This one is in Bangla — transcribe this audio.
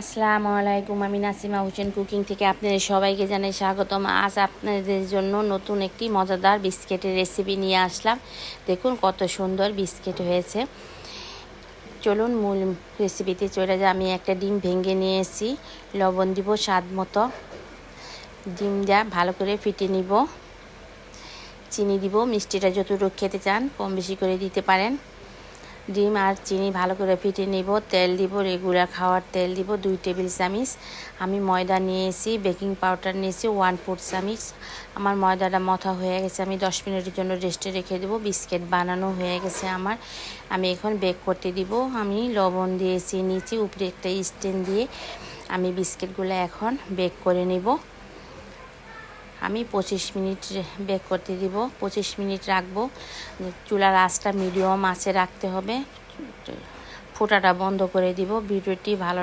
আসসালামু আলাইকুম, আমি নাসিমা হোসেন কুকিং থেকে আপনাদের সবাইকে জানাই স্বাগতম। আজ আপনাদের জন্য নতুন একটি মজাদার বিস্কিটের রেসিপি নিয়ে আসলাম। দেখুন কত সুন্দর বিস্কিট হয়েছে। চলুন মূল রেসিপিতে চলে যাই। আমি একটা ডিম ভেঙে নিয়ে এসেছি, লবণ দিব স্বাদ মতো, ডিমটা ভালো করে ফেটে নিব, চিনি দিব, মিষ্টিটা যতটুকু খেতে চান কম বেশি করে দিতে পারেন। ডিম আর চিনি ভালো করে ফেটে নিব, তেল দিব, রেগুলার খাওয়ার তেল দিব 2 টেবিল চামচ। আমি ময়দা নিয়েছি, বেকিং পাউডার নিয়েছি 1/4 চামচ। আমার ময়দাটা মথা হয়ে গেছে, আমি 10 মিনিটের জন্য রেস্টে রেখে দেবো। বিস্কিট বানানো হয়ে গেছে আমার, আমি এখন বেক করতে দিব। আমি লবণ দিয়েছি নিচে, উপরে একটা স্ট্যান্ড দিয়ে আমি বিস্কিটগুলো এখন বেক করে নেব। আমি 25 মিনিট বেক করতে দিব, 25 মিনিট রাখবো। চুলার আঁচটা মিডিয়াম আঁচে রাখতে হবে, ফোটাটা বন্ধ করে দিব। ভিডিওটি ভালো